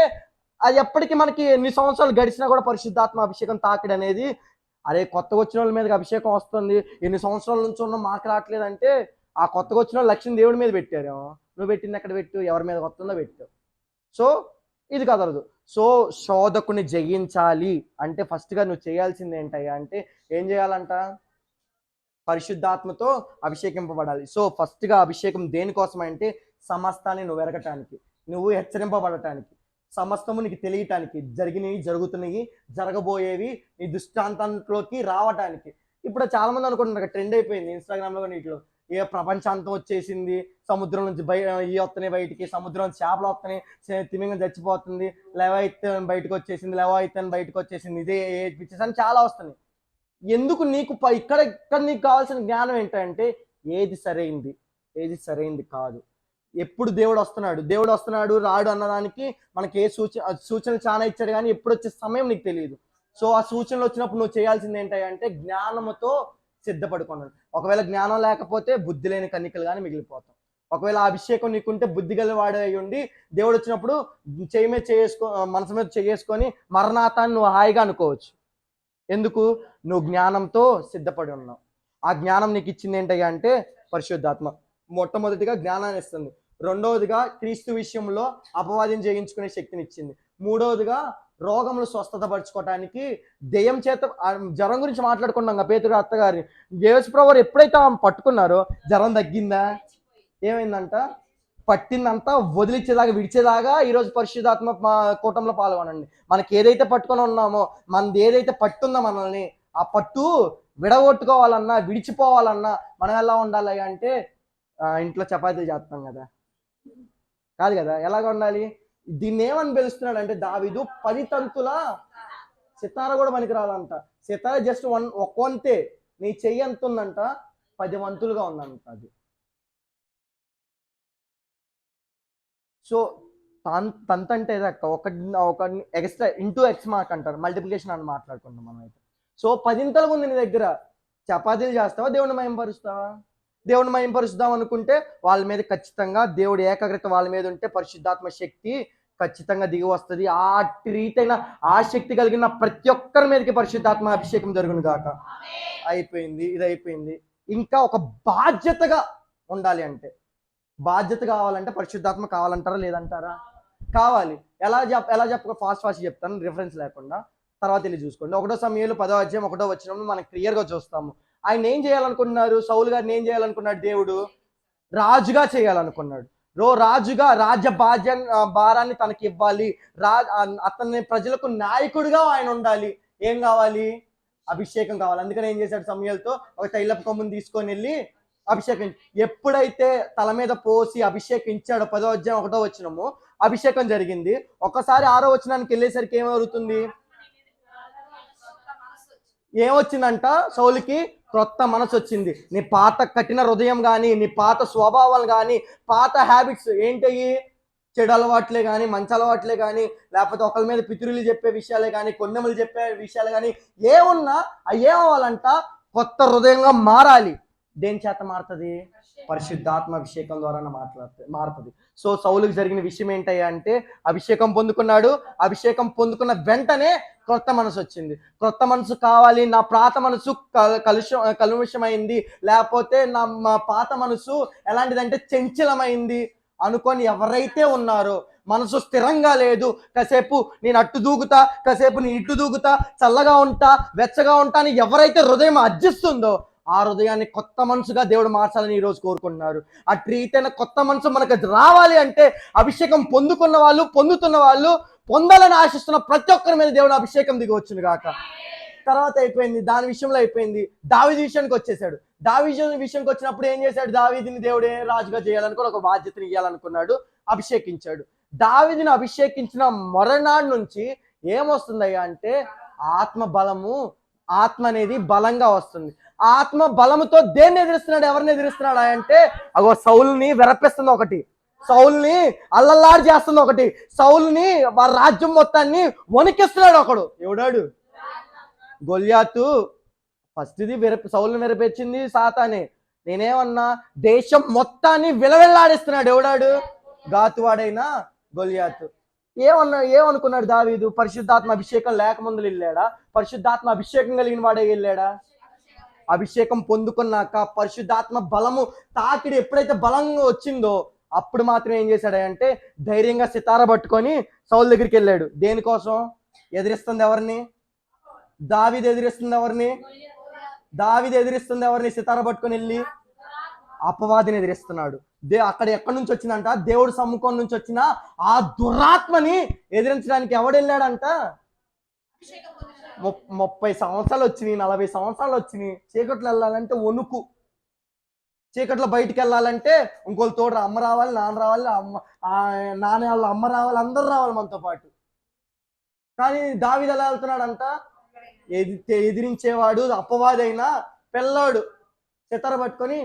అది ఎప్పటికీ మనకి ఎన్ని సంవత్సరాలు గడిచినా కూడా పరిశుద్ధాత్మ అభిషేకం తాకిడి అనేది, అరే కొత్తగా వచ్చిన వాళ్ళ మీద అభిషేకం వస్తుంది, ఎన్ని సంవత్సరాల నుంచి ఉన్న మాకు రావట్లేదంటే ఆ కొత్తగా వచ్చిన లక్ష్యం దేవుడి మీద పెట్టారు. నువ్వు పెట్టింది ఎక్కడ పెట్టు, ఎవరి మీద వస్తుందో పెట్టు. సో ఇది కదలదు. సో శోధకుని జయించాలి అంటే ఫస్ట్గా నువ్వు చేయాల్సింది ఏంటయ్యా అంటే ఏం చేయాలంట? పరిశుద్ధాత్మతో అభిషేకింపబడాలి. సో ఫస్ట్గా అభిషేకం దేనికోసం అంటే సమస్తాన్ని నువ్వు ఎరగటానికి, నువ్వు హెచ్చరింపబడటానికి, సమస్తము నీకు తెలియటానికి, జరిగినవి, జరుగుతున్నవి, జరగబోయేవి నీ దృష్టాంతంలోకి రావటానికి. ఇప్పుడు చాలా మంది అనుకుంటున్నారు, ట్రెండ్ అయిపోయింది ఇన్స్టాగ్రామ్లో కానీ వీటిలో, ఏ ప్రపంచాంతం వచ్చేసింది, సముద్రం నుంచి వస్తున్నాయి బయటికి, సముద్రం చేపలు వస్తున్నాయి, తిమింగం చచ్చిపోతుంది, లెవాయితన్ బయటకు వచ్చేసింది, ఇదే పిక్చర్స్ అని చాలా వస్తున్నాయి. ఎందుకు నీకు ఇక్కడ నీకు కావాల్సిన జ్ఞానం ఏంటంటే ఏది సరైంది కాదు. ఎప్పుడు దేవుడు వస్తున్నాడు రాడు అన్నదానికి మనకి ఏ సూచనలు చాలా ఇచ్చాడు, కానీ ఎప్పుడు వచ్చే సమయం నీకు తెలియదు. సో ఆ సూచనలు వచ్చినప్పుడు నువ్వు చేయాల్సింది ఏంటంటే జ్ఞానముతో సిద్ధపడుకున్నాడు. ఒకవేళ జ్ఞానం లేకపోతే బుద్ధి లేని కన్నికలు కానీ మిగిలిపోతాం. ఒకవేళ అభిషేకం నీకుంటే బుద్ధి గలవాడే ఉండి దేవుడు వచ్చినప్పుడు చేయి మీద మనసు మీద చేసుకొని మరణాతాన్ని నువ్వు హాయిగా అనుకోవచ్చు. ఎందుకు? నువ్వు జ్ఞానంతో సిద్ధపడి ఉన్నావు. ఆ జ్ఞానం నీకు ఇచ్చింది ఏంటయ్యా అంటే పరిశుద్ధాత్మ. మొట్టమొదటిగా జ్ఞానాన్ని ఇస్తుంది, రెండవదిగా క్రీస్తు విషయంలో అపవాదిని జయించుకునే శక్తిని ఇచ్చింది, మూడవదిగా రోగములు స్వస్థత పరచుకోవటానికి దెయ్యం చేత. జ్వరం గురించి మాట్లాడుకున్నాం పేతురు అత్తగారి, యేసుప్రభువు ఎప్పుడైతే ఆమె పట్టుకున్నారో జ్వరం తగ్గిందా? ఏమైందంట? పట్టిందంతా వదిలిచ్చేదాకా విడిచేదాకా ఈరోజు పరిశుద్ధాత్మ కూటంలో పాల్గొనండి. మనకి ఏదైతే పట్టుకొని ఉన్నామో, మనది ఏదైతే పట్టుందో మనల్ని, ఆ పట్టు విడగొట్టుకోవాలన్నా, విడిచిపోవాలన్నా మనం ఎలా ఉండాలి అంటే ఇంట్లో చపాతీలు చేస్తాం కదా, కాదు కదా, ఎలాగ ఉండాలి? దీన్ని ఏమని పిలుస్తున్నాడు అంటే దావీదు 10 తంతుల సితార కూడా పనికి రాదంట. సితార జస్ట్ ఒక వంతే, నీ చెయ్యి ఎంత ఉందంట? 10 వంతులుగా ఉందంట అది. సో తంత అంటే ఒక ఎక్స్ట్రా ఇంటూ ఎక్స్ మార్క్ అంటారు, మల్టిప్లికేషన్ అని మాట్లాడుకుంటాం మనం అయితే. సో 10 ఉంది నీ దగ్గర, చపాతీలు చేస్తావా దేవుడిని మయంపరుస్తావా? దేవుడిని మయంపరుస్తాం అనుకుంటే వాళ్ళ మీద ఖచ్చితంగా దేవుడి ఏకాగ్రత వాళ్ళ మీద ఉంటే పరిశుద్ధాత్మ శక్తి ఖచ్చితంగా దిగి వస్తుంది. ఆ రీతైన ఆ శక్తి కలిగిన ప్రతి ఒక్కరి మీదకి పరిశుద్ధాత్మ అభిషేకం జరుగును గాక. అయిపోయింది, ఇది అయిపోయింది. ఇంకా ఒక బాధ్యతగా ఉండాలి అంటే, బాధ్యత కావాలంటే పరిశుద్ధాత్మ కావాలంటారా లేదంటారా? కావాలి. ఎలా ఫాస్ట్ చెప్తాను రిఫరెన్స్ లేకుండా, తర్వాత వెళ్ళి చూసుకోండి. 1 సమూయేలు 10వ అధ్యాయం 1వ వచనంలో మనం క్లియర్గా చూస్తాము. ఆయన ఏం చేయాలనుకుంటున్నారు? సౌలు గారిని ఏం చేయాలనుకున్నాడు? దేవుడు రాజుగా చేయాలనుకున్నాడు. రాజుగా రాజ్య భారాన్ని తనకి ఇవ్వాలి. అతన్ని ప్రజలకు నాయకుడిగా ఆయన ఉండాలి. ఏం కావాలి? అభిషేకం కావాలి. అందుకని ఏం చేశాడు? సమూయేలుతో ఒక తైలపు కొమ్ముని తీసుకొని వెళ్ళి అభిషేకం, ఎప్పుడైతే తల మీద పోసి అభిషేకించాడో 10వ అధ్యాయం 1వ వచనము, అభిషేకం జరిగింది. ఒకసారి 6వ వచనానికి వెళ్ళేసరికి ఏమవుతుంది? ఏమొచ్చిందంట? సౌలుకి క్రొత్త మనసు వచ్చింది. నీ పాత కఠిన హృదయం కానీ, నీ పాత స్వభావాలు కానీ, పాత హ్యాబిట్స్ ఏంటయ్యి? చెడు అలవాట్లే కానీ, మంచి అలవాట్లే కానీ, లేకపోతే ఒకరి మీద పితురులు చెప్పే విషయాలే కానీ, కొన్నెములు చెప్పే విషయాలు కానీ ఏమున్నా అవి ఏమవ్వాలంట? కొత్త హృదయంగా మారాలి. దేని చేత మారుతుంది? పరిశుద్ధాత్మ అభిషేకం ద్వారా మారుతుంది. సో సౌలుకి జరిగిన విషయం ఏంటయ్యా అంటే, అభిషేకం పొందుకున్నాడు. అభిషేకం పొందుకున్న వెంటనే క్రొత్త మనసు వచ్చింది. క్రొత్త మనసు కావాలి. నా పాత మనసు కలుషమైంది, లేకపోతే మా పాత మనసు ఎలాంటిదంటే చంచలమైంది అనుకొని ఎవరైతే ఉన్నారో, మనసు స్థిరంగా లేదు, కాసేపు నేను అట్టు దూకుతా, కాసేపు నేను ఇటు దూకుతా, చల్లగా ఉంటా, వెచ్చగా ఉంటా అని ఎవరైతే హృదయం అర్జిస్తుందో ఆ హృదయాన్ని కొత్త మనసుగా దేవుడు మార్చాలని ఈరోజు కోరుకుంటున్నారు. ఆ రీతైన కొత్త మనసు మనకు రావాలి అంటే అభిషేకం పొందుతున్న వాళ్ళు పొందాలని ఆశిస్తున్న ప్రతి ఒక్కరి మీద దేవుడు అభిషేకం దిగవచ్చును గాక. తర్వాత అయిపోయింది, దాని విషయంలో అయిపోయింది. దావీదు విషయానికి వచ్చేసాడు. దావీదు విషయానికి వచ్చినప్పుడు ఏం చేశాడు? దావీదుని దేవుడే రాజుగా చేయాలనుకుని ఒక బాధ్యతను ఇవ్వాలనుకున్నాడు, అభిషేకించాడు. దావీదుని అభిషేకించిన మరునాడు నుంచి ఏమొస్తుందయ్యా అంటే ఆత్మ బలము, ఆత్మ అనేది బలంగా వస్తుంది. ఆత్మ బలముతో దేన్ని ఎదిరిస్తున్నాడు? ఎవరిని ఎదిరిస్తున్నాడు అంటే అగో సౌలుని వెరపిస్తుంది ఒకటి, సౌలుని అల్లల్లాడి చేస్తుంది ఒకటి, సౌలుని వారి రాజ్యం మొత్తాన్ని వణికిస్తున్నాడు ఒకడు. ఎవడాడు? గొల్యాతు. ఫస్ట్ది సౌలుని వెరపెచ్చింది సాతానే. నేనేమన్నా? దేశం మొత్తాన్ని విలవిల్లాడిస్తున్నాడు. ఎవడాడు? గాతువాడైనా గొల్యాతు. ఏమనుకున్నాడు దావీదు? పరిశుద్ధాత్మ అభిషేకం లేకముందు వెళ్ళాడా? పరిశుద్ధాత్మ అభిషేకం కలిగిన వాడే వెళ్ళాడా? అభిషేకం పొందుకున్నాక పరిశుద్ధాత్మ బలము తాకిడి ఎప్పుడైతే బలంగా వచ్చిందో అప్పుడు మాత్రం ఏం చేశాడంటే ధైర్యంగా సితార పట్టుకొని సౌలు దగ్గరికి వెళ్ళాడు. దేనికోసం? ఎదిరిస్తుంది ఎవరిని? దావీదు ఎదిరిస్తుంది ఎవరిని? సితార పట్టుకొని వెళ్ళి అపవాదిని ఎదిరిస్తున్నాడు. అక్కడ ఎక్కడి నుంచి వచ్చిందంట? దేవుడు సమ్ముఖం నుంచి వచ్చిన ఆ దురాత్మని ఎదిరించడానికి ఎవడు వెళ్ళాడంట? 30 సంవత్సరాలు వచ్చినాయి, 40 సంవత్సరాలు వచ్చినాయి. చీకట్లో వెళ్ళాలంటే వణుకు, చీకట్లో బయటికి వెళ్ళాలంటే ఇంకోళ్ళు తోడు, అమ్మ రావాలి, నాన్న రావాలి, నాన్న వాళ్ళ అమ్మ రావాలి, అందరు రావాలి మనతో పాటు. కానీ దావీదు ఎలా వెళ్తున్నాడంట? ఎదిరించేవాడు అపవాదైనా పిల్లాడు సితార పట్టుకొని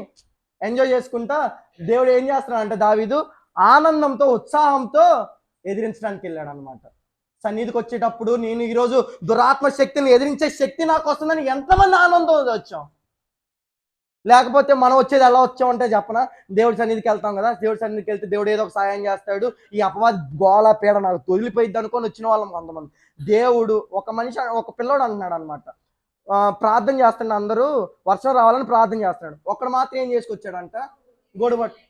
ఎంజాయ్ చేసుకుంటా దేవుడు ఏం చేస్తున్నాడంటే దావీదు ఆనందంతో ఉత్సాహంతో ఎదిరించడానికి వెళ్ళాడు అనమాట. సన్నిధికి వచ్చేటప్పుడు నేను ఈరోజు దురాత్మ శక్తిని ఎదిరించే శక్తి నాకు వస్తుందని ఎంతమంది ఆనందం వచ్చాం? లేకపోతే మనం వచ్చేది ఎలా వచ్చామంటే చెప్పనా, దేవుడి సన్నిధికి వెళ్తాం కదా, దేవుడి సన్నిధికి వెళ్తే దేవుడు ఏదో ఒక సాయం చేస్తాడు, ఈ అపవాది గోళ పీడ నాకు తొలిపోయిద్ది అనుకొని వచ్చిన వాళ్ళం కొంతమంది. దేవుడు ఒక పిల్లోడు అంటున్నాడు అనమాట, ప్రార్థన చేస్తున్నాడు, అందరూ వర్షం రావాలని ప్రార్థన చేస్తున్నాడు. ఒక్కడు మాత్రం ఏం చేసుకొచ్చాడంట? గొడుగు పట్టు.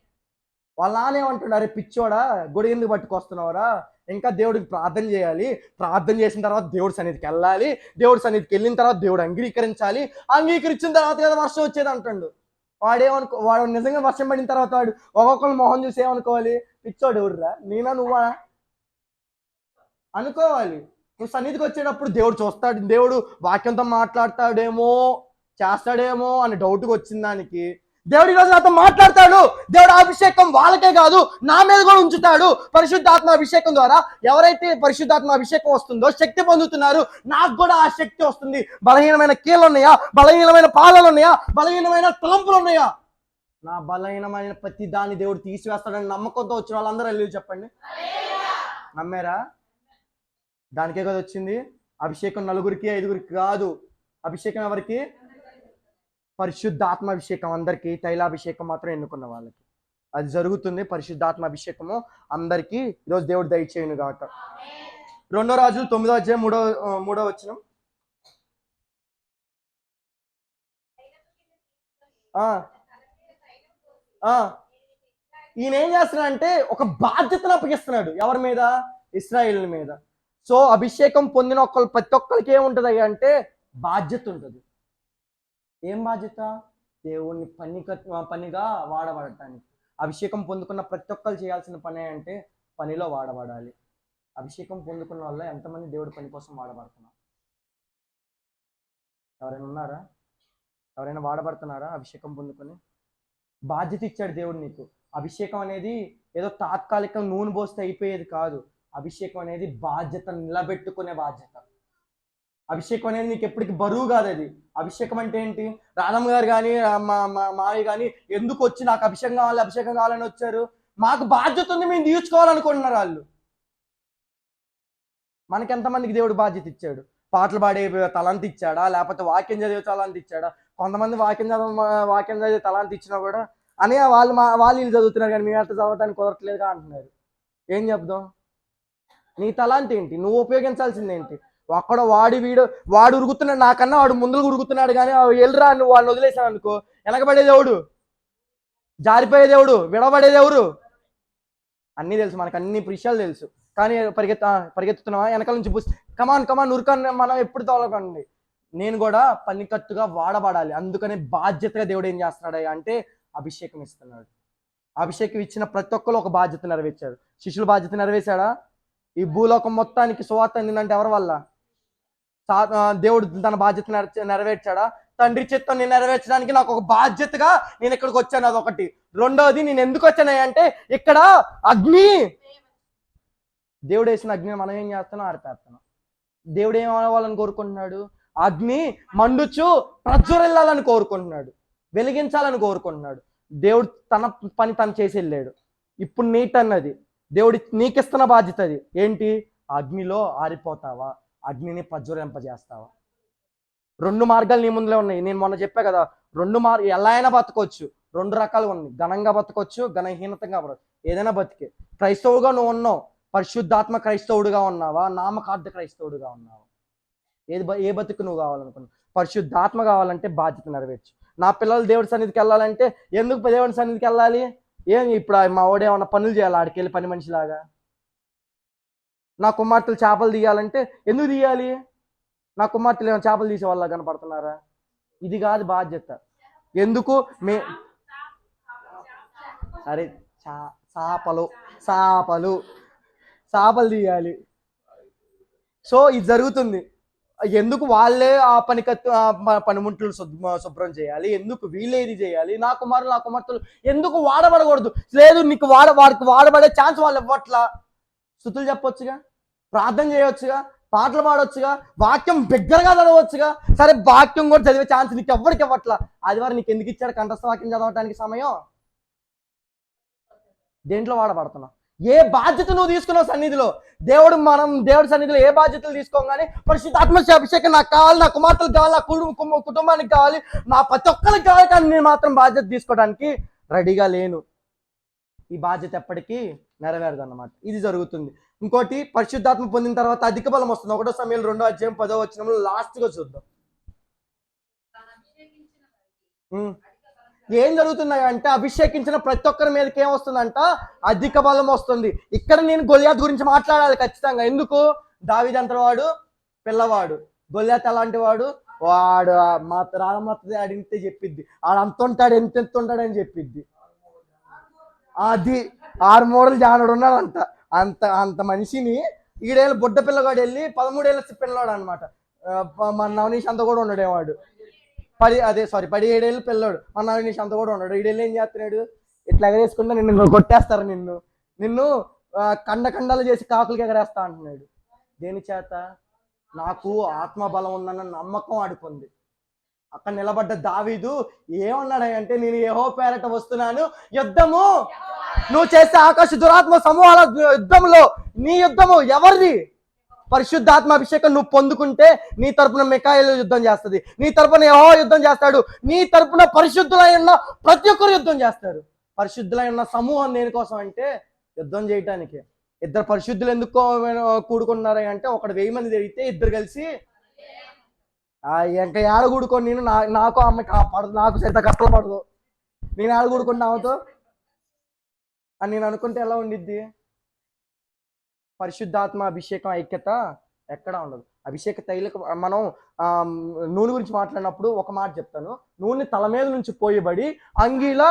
వాళ్ళ నానేమంటున్నారు? పిచ్చోడా, గొడుగు ఎందుకు పట్టుకొస్తున్నావురా? ఇంకా దేవుడికి ప్రార్థన చేయాలి, ప్రార్థన చేసిన తర్వాత దేవుడి సన్నిధికి వెళ్ళాలి, దేవుడి సన్నిధికి వెళ్ళిన తర్వాత దేవుడు అంగీకరించాలి, అంగీకరించిన తర్వాత కదా వర్షం వచ్చేది అంటాడు. వాడు నిజంగా వర్షం పడిన తర్వాత వాడు ఒక్కొక్కరు మొహం చూసి ఏమనుకోవాలి? పిచ్చోడు ఎవడురా, నేనా నువ్వా అనుకోవాలి. నువ్వు సన్నిధికి వచ్చేటప్పుడు దేవుడు చూస్తాడు, దేవుడు వాక్యంతో మాట్లాడతాడేమో, చేస్తాడేమో అని డౌట్గా వచ్చిన దానికి దేవుడు ఈరోజు నాతో మాట్లాడతాడు. దేవుడు అభిషేకం వాళ్ళకే కాదు నా మీద కూడా ఉంచుతాడు. పరిశుద్ధాత్మ అభిషేకం ద్వారా ఎవరైతే పరిశుద్ధాత్మ అభిషేకం వస్తుందో శక్తి పొందుతున్నారు, నాకు కూడా ఆ శక్తి వస్తుంది. బలహీనమైన కీళ్ళు ఉన్నాయా? బలహీనమైన పాదాలు ఉన్నాయా? బలహీనమైన తలంపులు ఉన్నాయా? నా బలహీనమైన ప్రతి దాన్ని దేవుడు తీసివేస్తాడని నమ్మకంతో వచ్చిన వాళ్ళందరూ వెళ్ళి చెప్పండి. నమ్మారా? దానికే కదా వచ్చింది. అభిషేకం నలుగురికి ఐదుగురికి కాదు. అభిషేకం ఎవరికి? పరిశుద్ధాత్మ అభిషేకం అందరికీ, తైలాభిషేకం మాత్రం ఎన్నుకున్న వాళ్ళకి. అది జరుగుతుంది. పరిశుద్ధాత్మ అభిషేకము అందరికీ ఈరోజు దేవుడు దయచేయును గాక. 2 రాజులు 9వ అధ్యాయం 3వ వచనం. ఈయన ఏం చేస్తున్నాడంటే ఒక బాధ్యతను అప్పగిస్తున్నాడు. ఎవరి మీద? ఇశ్రాయేలు మీద. సో అభిషేకం పొందిన ప్రతి ఒక్కరికి ఏముంటుంది అంటే బాధ్యత ఉంటుంది. ఏం బాధ్యత? దేవుణ్ణి పనిగా వాడబడటానికి. అభిషేకం పొందుకున్న ప్రతి ఒక్కరు చేయాల్సిన పని అంటే పనిలో వాడబడాలి. అభిషేకం పొందుకున్న వల్ల ఎంతమంది దేవుడి పని కోసం వాడబడుతున్నారు? ఎవరైనా ఉన్నారా? ఎవరైనా వాడబడుతున్నారా? అభిషేకం పొందుకొని బాధ్యత ఇచ్చాడు దేవుడు నీకు. అభిషేకం అనేది ఏదో తాత్కాలిక నూనె పోస్తే అయిపోయేది కాదు. అభిషేకం అనేది బాధ్యత, నిలబెట్టుకునే బాధ్యత. అభిషేకం అనేది నీకు ఎప్పటికీ బరువు కాదు. అది అభిషేకం అంటే ఏంటి? రాధమ్మ గారు కానీ మావి కానీ ఎందుకు వచ్చి నాకు అభిషేకం కావాలని వచ్చారు? మాకు బాధ్యత ఉంది, మేము తీర్చుకోవాలనుకుంటున్నారు వాళ్ళు. మనకి ఎంతమందికి దేవుడు బాధ్యత ఇచ్చాడు? పాటలు పాడే తలాంతి ఇచ్చాడా? లేకపోతే వాక్యం చదివే తలాంతి ఇచ్చాడా? కొంతమంది వాక్యం చదివే తలాంతి ఇచ్చినా కూడా అని వాళ్ళు వీళ్ళు చదువుతున్నారు కానీ మేము అట్లా చదవడానికి కుదరట్లేదుగా అంటున్నారు. ఏం చెప్దాం? నీ తలాంతి ఏంటి? నువ్వు ఉపయోగించాల్సింది ఏంటి? అక్కడ వాడు ఉరుగుతున్నాడు, నాకన్నా వాడు ముందుకు ఉరుగుతున్నాడు కానీ వెళ్ళరా నువ్వు వాళ్ళని వదిలేసాను అనుకో, వెనకబడేది ఎవడు? జారిపోయేది ఎవడు? విడబడేది ఎవరు? అన్నీ తెలుసు మనకు, అన్ని విషయాలు తెలుసు. కానీ పరిగెత్తుతున్నావా? వెనకాల నుంచి పూసి కమాన్ ఉరుకని మనం ఎప్పుడు తోలకండి. నేను కూడా పనికట్టుగా వాడబడాలి. అందుకనే బాధ్యతగా దేవుడు ఏం చేస్తున్నాడు అంటే అభిషేకం ఇస్తున్నాడు. అభిషేకం ఇచ్చిన ప్రతి ఒక్కరు ఒక బాధ్యత నెరవేర్చాడు. శిష్యుల బాధ్యత నెరవేర్చాడా? ఈ భూలోకం మొత్తానికి సువార్త అందిందంటే ఎవరి వల్ల? దేవుడు తన బాధ్యత నెరవేర్చాడా? తండ్రి చిత్తాన్ని నెరవేర్చడానికి నాకు ఒక బాధ్యతగా నేను ఇక్కడికి వచ్చాను. అదొకటి. రెండవది, నేను ఎందుకు వచ్చాను అంటే ఇక్కడ అగ్ని, దేవుడు వేసిన అగ్ని మనం ఏం చేస్తున్నాం? ఆరిపేస్తున్నాం. దేవుడు ఏం అవ్వాలని కోరుకుంటున్నాడు? అగ్ని మండుచు ప్రజ్వరిల్లాలని కోరుకుంటున్నాడు, వెలిగించాలని కోరుకుంటున్నాడు. దేవుడు తన పని తను చేసి వెళ్ళాడు. ఇప్పుడు నీట్ అన్నది దేవుడి నీకిస్తున్న బాధ్యత. అది ఏంటి? అగ్నిలో ఆరిపోతావా? అగ్నిని ప్రజ్వరింపజేస్తావా? 2 మార్గాలు నీ ముందులో ఉన్నాయి. నేను మొన్న చెప్పా కదా, ఎలా అయినా బతకొచ్చు. 2 రకాలుగా ఉన్నాయి. ఘనంగా బతకొచ్చు, ఘనహీనతంగా బతకొచ్చు. ఏదైనా బతికే. క్రైస్తవుగా నువ్వు ఉన్నావు. పరిశుద్ధాత్మ క్రైస్తవుడుగా ఉన్నావా? నామకార్థ క్రైస్తవుడుగా ఉన్నావా? ఏ బతుకు నువ్వు కావాలనుకున్నావు? పరిశుద్ధాత్మ కావాలంటే బాధ్యత నెరవేర్చు. నా పిల్లలు దేవుడి సన్నిధికి వెళ్ళాలంటే ఎందుకు దేవుడి సన్నిధికి వెళ్ళాలి? ఇప్పుడు మా ఓడే ఏమన్నా పనులు చేయాలి ఆడికి వెళ్ళి పని మనిషిలాగా? నా కుమార్తెలు చేపలు తీయాలంటే ఎందుకు తీయాలి? నా కుమార్తెలు ఏమైనా చేపలు తీసే వాళ్ళ కనపడుతున్నారా? ఇది కాదు బాధ్యత. ఎందుకు? సరే, చేపలు తీయాలి. సో ఇది జరుగుతుంది. ఎందుకు వాళ్ళే ఆ పనిముట్లు శుభ్రం చేయాలి? ఎందుకు వీళ్ళేది చేయాలి? నా కుమార్తెలు ఎందుకు వాడబడకూడదు? లేదు, నీకు వాడికి వాడబడే ఛాన్స్ వాళ్ళు ఇవ్వట్లా. స్తుతులు చెప్పొచ్చుగా, ప్రార్థన చేయవచ్చుగా, పాటలు పాడవచ్చుగా, వాక్యం బిగ్గరగా చదవచ్చుగా. సరే, వాక్యం కూడా చదివే ఛాన్స్ నీకు ఎవరికి ఇవ్వట్లా. ఆదివారం నీకు ఎందుకు ఇచ్చాడు కంఠస్థ వాక్యం చదవటానికి సమయం? దేంట్లో వాడబడుతున్నావు? ఏ బాధ్యత నువ్వు తీసుకున్నావు సన్నిధిలో? దేవుడి సన్నిధిలో ఏ బాధ్యతలు తీసుకోగానే పరిశుద్ధాత్మ అభిషేకం నాకు కావాలి, నా కుమార్తెలకు కావాలి, నా కుటుంబానికి కావాలి, నా ప్రతి ఒక్కరికి కావాలి, కానీ నేను మాత్రం బాధ్యత తీసుకోవడానికి రెడీగా లేను. ఈ బాధ్యత ఎప్పటికీ నెరవేరదు అన్నమాట. ఇది జరుగుతుంది. ఇంకోటి, పరిశుద్ధాత్మ పొందిన తర్వాత అధిక బలం వస్తుంది. 1 సమూయేలు 2వ అధ్యాయం 10వ వచనంలో లాస్ట్గా చూద్దాం. ఏం జరుగుతున్నాయి అంటే అభిషేకించిన ప్రతి ఒక్కరి మీదకి ఏమొస్తుందంట? అధిక బలం వస్తుంది. ఇక్కడ నేను గొలియాత్ గురించి మాట్లాడాలి ఖచ్చితంగా. ఎందుకు? దావీదు అంతటి వాడు, పిల్లవాడు. గొలియాత్ ఎలాంటి వాడు? వాడు రామత్త అడిగితే చెప్పిద్ది, ఆడు అంత ఉంటాడు, ఎంత ఉంటాడని చెప్పిద్ది. అది 6 మూడలు జానుడు ఉన్నాడంట. అంత మనిషిని ఈడేళ్ళ బుడ్డ పిల్లగాడు వెళ్ళి 13 ఏళ్ళ పిల్లవాడు అనమాట. మన నవనీష్ అంతా కూడా ఉన్నాడేవాడు. 17 ఏళ్ళు పిల్లాడు. మన నవనీష్ అంతా కూడా ఉన్నాడు. ఈడేళ్ళు ఏం చేస్తున్నాడు? ఇట్లా ఎగరేసుకుంటే నిన్ను కొట్టేస్తారు, నిన్ను కండలు చేసి కాకులకి ఎగరేస్తా అంటున్నాడు. దేని చేత? నాకు ఆత్మబలం ఉందన్న నమ్మకం ఆడుకుంది. అక్కడ నిలబడ్డ దావీదు ఏమన్నాడంటే, నేను యెహోవా పేరట వస్తున్నాను, యుద్ధము నువ్వు చేస్తే ఆకాశ దురాత్మ సమూహాల యుద్ధంలో నీ యుద్ధము ఎవరిది? పరిశుద్ధాత్మ అభిషేకం నువ్వు పొందుకుంటే నీ తరపున మిఖాయేలు యుద్ధం చేస్తుంది, నీ తరపున యెహోవా యుద్ధం చేస్తాడు, నీ తరపున పరిశుద్ధులై ఉన్న ప్రతి ఒక్కరు యుద్ధం చేస్తారు. పరిశుద్ధులై ఉన్న సమూహం దేనికోసం అంటే యుద్ధం చేయటానికి. ఇద్దరు పరిశుద్ధులు ఎందుకు కూడుకున్నారు అంటే ఒకడు 1000 మంది జరిగితే ఇద్దరు కలిసి ఇంకా ఏడ కూడుకొని నేను నాకు అమ్మకి పడదు, నాకు సరిత కష్టం పడదు, నేను ఏడ కూడుకుంటా ఆమెతో అని నేను అనుకుంటే ఎలా ఉండిద్ది? పరిశుద్ధాత్మ అభిషేకం ఐక్యత ఎక్కడా ఉండదు. అభిషేక తైలక మనం నూనె గురించి మాట్లాడినప్పుడు ఒక మాట చెప్తాను. నూనె తల మీద నుంచి పోయబడి అంగీలా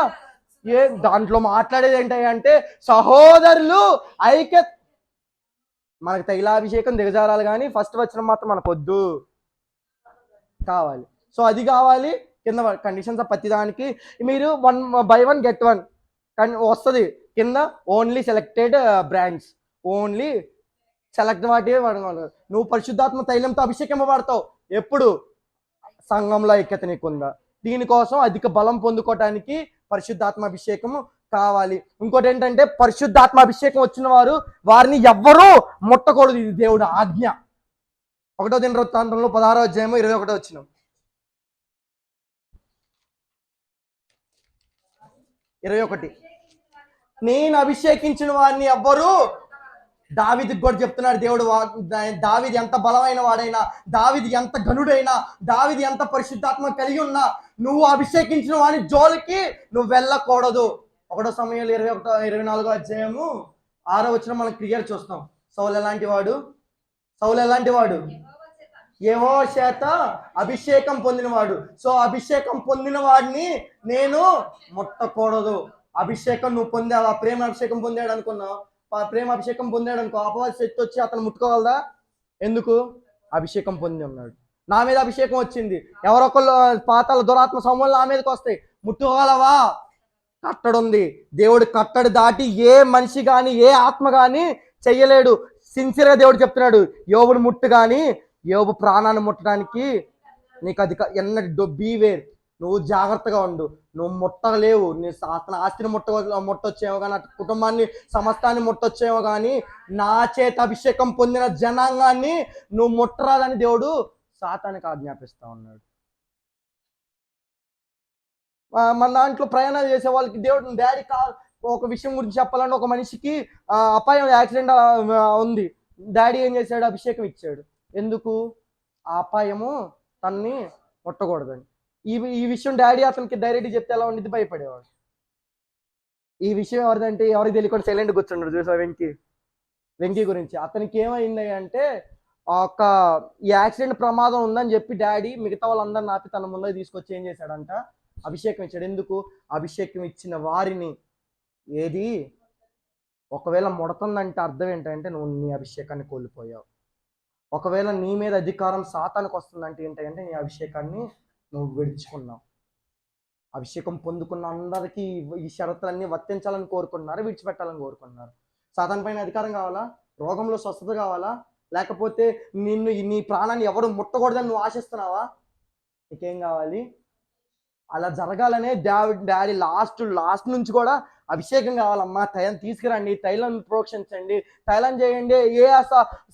దాంట్లో మాట్లాడేది ఏంటంటే సహోదరులు ఐక్యత. మనకు తైలాభిషేకం దిగజారాలి కానీ ఫస్ట్ వచ్చిన మాత్రం మనకు వద్దు, కావాలి. సో అది కావాలి. కింద కండిషన్స్ ప్రతిదానికి మీరు 1 buy 1 get 1 కానీ వస్తుంది కింద. Only selected brands, only select వాటి వాడుకోవాలి. నువ్వు పరిశుద్ధాత్మ తైలంతో అభిషేకింపబడతావు ఎప్పుడు? సంఘంలో ఐక్యత నీకుందా? దీనికోసం అధిక బలం పొందుకోవటానికి పరిశుద్ధాత్మ అభిషేకము కావాలి. ఇంకోటి ఏంటంటే పరిశుద్ధాత్మ అభిషేకం వచ్చిన వారిని ఎవ్వరూ ముట్టకూడదు. ఇది దేవుడు ఆజ్ఞ. 1 దినవృత్తాంతంలో 16వ అధ్యాయము 21వ వచనం. 21 నేను అభిషేకించిన వారిని ఎవ్వరు, దావీదుకి కూడా చెప్తున్నాడు దేవుడు. దావీదు ఎంత బలమైన వాడైనా, దావీదు ఎంత ఘనుడైనా, దావీదు ఎంత పరిశుద్ధాత్మ కలిగి ఉన్నా నువ్వు అభిషేకించిన వాని జోలికి నువ్వు వెళ్ళకూడదు. 1 సమూయేలు 24వ అధ్యాయము 6వ వచనం మనం క్లియర్ చూస్తాం. సౌలు ఎలాంటి వాడు? యెహోవా చేత అభిషేకం పొందినవాడు. సో అభిషేకం పొందిన వాడిని నేను ముట్టకూడదు. అభిషేకం నువ్వు పొందావా? ప్రేమ అభిషేకం పొందాడు అనుకున్నావు, ప్రేమ అభిషేకం పొందాడు అనుకో, అపవాది శక్తి వచ్చి అతను ముట్టుకోగలదా? ఎందుకు? అభిషేకం పొంది ఉన్నాడు. నా మీద అభిషేకం వచ్చింది, ఎవరొకళ్ళు పాతాల దురాత్మ సమూహాలు నా మీదకి వస్తాయి, ముట్టుకోగలవా? కట్టడుంది. దేవుడు కట్టడి దాటి ఏ మనిషి కానీ ఏ ఆత్మ కానీ చెయ్యలేడు. సిన్సియర్గా దేవుడు చెప్తున్నాడు, యోబుని ముట్టు కానీ యోబు ప్రాణాన్ని ముట్టడానికి నీకు ఎన్నటి బీవేర్, నువ్వు జాగ్రత్తగా ఉండు. నువ్వు ముట్టలేవు. నీ అతని ఆస్తిని ముట్టొచ్చేమో కానీ, అటు కుటుంబాన్ని సమస్తాన్ని ముట్టొచ్చేమో కానీ, నా చేత అభిషేకం పొందిన జనాంగాన్ని నువ్వు ముట్టరాదని దేవుడు సాతానికి ఆజ్ఞాపిస్తా ఉన్నాడు. మన దాంట్లో ప్రయాణాలు చేసే వాళ్ళకి దేవుడు డాడీ ఒక విషయం గురించి చెప్పాలంటే, ఒక మనిషికి అపాయం, యాక్సిడెంట్ ఉంది. డాడీ ఏం చేశాడు? అభిషేకం ఇచ్చాడు. ఎందుకు? ఆ అపాయము తన్ని ముట్టకూడదని. ఈ విషయం డాడీ అతనికి డైరెక్ట్ చెప్తే ఎలా ఉండేది? భయపడేవాడు. ఈ విషయం ఎవరిదంటే ఎవరికి తెలియకుండా సైలెంట్ కూర్చున్నాడు. చూసా వెంకీ గురించి. అతనికి ఏమైంది అంటే ఈ యాక్సిడెంట్ ప్రమాదం ఉందని చెప్పి డాడీ మిగతా వాళ్ళందరిని ఆపి తన ముందే తీసుకొచ్చి ఏం చేశాడంట? అభిషేకం ఇచ్చాడు. ఎందుకు? అభిషేకం ఇచ్చిన వారిని ఏది ఒకవేళ ముడుతుందంటే అర్థం ఏంటంటే నువ్వు నీ అభిషేకాన్ని కోల్పోయావు. ఒకవేళ నీ మీద అధికారం సాతానికి వస్తుందంటే ఏంటంటే నీ అభిషేకాన్ని నువ్వు విడిచుకున్నావు. అభిషేకం పొందుకున్న అందరికీ ఈ షరతులన్నీ వర్తించాలని కోరుకున్నారు, విడిచిపెట్టాలని కోరుకున్నారు. సాతాన్ పైన అధికారం కావాలా? రోగంలో స్వస్థత కావాలా? లేకపోతే నీ ప్రాణాన్ని ఎవరు ముట్టకూడదని నువ్వు ఆశిస్తున్నావా? నీకేం కావాలి? అలా జరగాలనే డాడీ లాస్ట్ నుంచి కూడా అభిషేకం కావాలమ్మా, తైలం తీసుకురండి, తైలం ప్రోక్షించండి, తైలం చేయండి, ఏ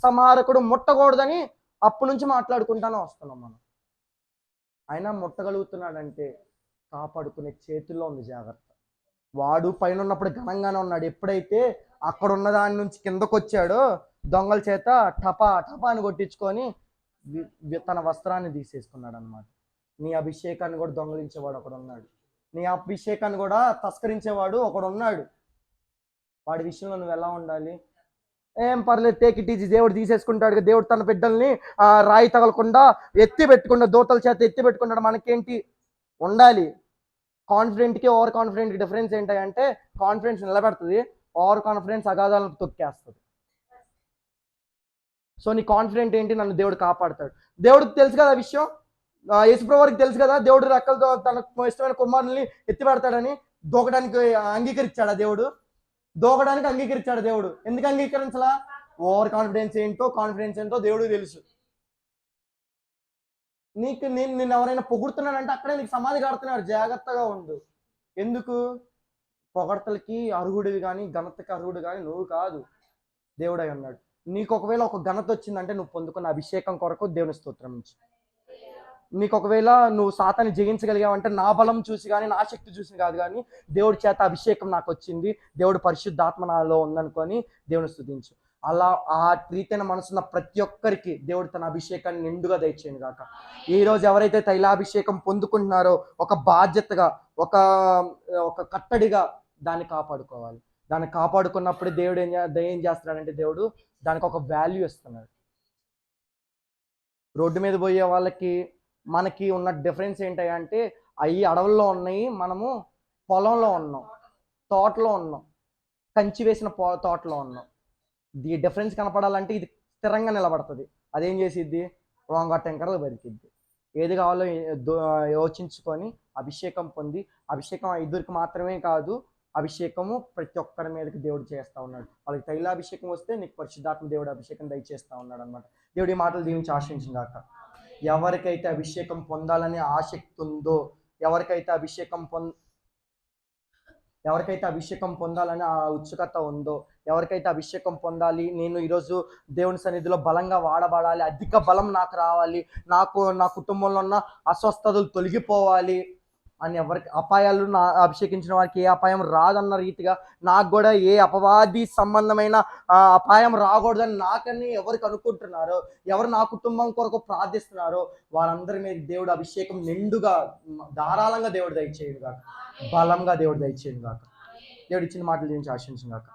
సంహారకుడు ముట్టకూడదని అప్పటి నుంచి మాట్లాడుకుంటానే వస్తున్నాం మనం. అయినా ముట్టగలుగుతున్నాడంటే కాపాడుకునే చేతుల్లో ఉంది జాగ్రత్త. వాడు పైన ఉన్నప్పుడు ఘనంగానే ఉన్నాడు. ఎప్పుడైతే అక్కడ ఉన్న దాని నుంచి కిందకు వచ్చాడో దొంగల చేత టపా అని కొట్టించుకొని తన వస్త్రాన్ని తీసేసుకున్నాడు అనమాట. నీ అభిషేకాన్ని కూడా దొంగలించేవాడు ఒకడు ఉన్నాడు. నీ అభిషేకాన్ని కూడా తస్కరించేవాడు ఒకడు ఉన్నాడు. వాడి విషయంలో నువ్వు ఎలా ఉండాలి? ఏం పర్లేదు, టేక్ ఇట్ ఈజీ, దేవుడు తీసేసుకుంటాడు. దేవుడు తన బిడ్డల్ని రాయి తగలకుండా ఎత్తి పెట్టుకుంటాడు, దూతల చేత ఎత్తి పెట్టుకుంటాడు. మనకేంటి ఉండాలి? కాన్ఫిడెంట్కి ఓవర్ కాన్ఫిడెంట్కి డిఫరెన్స్ ఏంటంటే కాన్ఫిడెన్స్ నిలబెడుతుంది, ఓవర్ కాన్ఫిడెన్స్ అగాధాలను తొక్కేస్తుంది. సో నీ కాన్ఫిడెంట్ ఏంటి? నన్ను దేవుడు కాపాడుతాడు. దేవుడికి తెలుసు కదా విషయం, యేసుప్రభువుకి తెలుసు కదా దేవుడు రెక్కలతో తనకు ఇష్టమైన కుమారుల్ని ఎత్తి పెడతాడని. దూకడానికి అంగీకరించాడా దేవుడు? దూకడానికి అంగీకరించాడు దేవుడు. ఎందుకు అంగీకరించలా? ఓవర్ కాన్ఫిడెన్స్ ఏంటో దేవుడికి తెలుసు. నిన్ను ఎవరైనా పొగుడుతున్నాడంటే అక్కడే నీకు సమాధి కడుతున్నాడు. జాగ్రత్తగా ఉండు. ఎందుకు? పొగడతలకి అర్హుడివి కానీ ఘనతకి అర్హుడు కానీ నువ్వు కాదు. దేవుడై ఉన్నాడు. నీకు ఒకవేళ ఒక ఘనత వచ్చిందంటే నువ్వు పొందుకున్న అభిషేకం కొరకు దేవుని స్తోత్రం నుంచి. నీకు ఒకవేళ నువ్వు సాతాన్ని జయించగలిగావంటే నా బలం చూసి కానీ నా శక్తి చూసి కాదు, కానీ దేవుడి చేత అభిషేకం నాకు వచ్చింది, దేవుడు పరిశుద్ధాత్మ నాలో ఉందనుకొని దేవుని స్తుతించు. అలా ఆ రీతైన మనసున్న ప్రతి ఒక్కరికి దేవుడు తన అభిషేకాన్ని నిండుగా దయచేయను గాక. ఈ రోజు ఎవరైతే తైలాభిషేకం పొందుకుంటున్నారో ఒక బాధ్యతగా, ఒక ఒక కట్టడిగా దాన్ని కాపాడుకోవాలి. దాన్ని కాపాడుకున్నప్పుడు దేవుడు ఏం చేస్తున్నాడంటే దేవుడు దానికి ఒక వాల్యూ ఇస్తున్నాడు. రోడ్డు మీద పోయే వాళ్ళకి మనకి ఉన్న డిఫరెన్స్ ఏంటంటే అవి అడవుల్లో ఉన్నాయి, మనము పొలంలో ఉన్నాం, తోటలో ఉన్నాం, కంచి వేసిన తోటలో ఉన్నాం. ఈ డిఫరెన్స్ కనపడాలంటే ఇది స్థిరంగా నిలబడుతుంది, అదేం చేసిద్ది వంగ టెంకరలు బరికిద్ది. ఏది కావాలో యోచించుకొని అభిషేకం పొంది, అభిషేకం ఇద్దరికి మాత్రమే కాదు, అభిషేకము ప్రతి ఒక్కరి మీదకి దేవుడు చేస్తూ ఉన్నాడు. వాళ్ళకి తైలాభిషేకం వస్తే నీకు పరిశుద్ధాత్మ దేవుడు అభిషేకం దయచేస్తూ ఉన్నాడు అనమాట. దేవుడి మాటలు దీవించి ఆశించిందాక. ఎవరికైతే అభిషేకం పొందాలని ఆసక్తి ఉందో, ఎవరికైతే అభిషేకం పొందాలని ఆ ఉత్సుకత ఉందో, ఎవరికైతే అభిషేకం పొందాలి, నేను ఈరోజు దేవుని సన్నిధిలో బలంగా వాడబడాలి, అధిక బలం నాకు రావాలి, నా కుటుంబంలో ఉన్న అస్వస్థతలు తొలగిపోవాలి అని ఎవరికి అపాయాలు అభిషేకించిన వారికి ఏ అపాయం రాదన్న రీతిగా నాకు కూడా ఏ అపవాది సంబంధమైన అపాయం రాకూడదని నాకని ఎవరికి అనుకుంటున్నారో, ఎవరు నా కుటుంబం కొరకు ప్రార్థిస్తున్నారో వారందరి మీద దేవుడు అభిషేకం నిండుగా ధారాళంగా దేవుడు దయచేయను గాక, బలంగా దేవుడు దయచేయను గాక. దేవుడు ఇచ్చిన మాటలు గురించి ఆశించను గాక.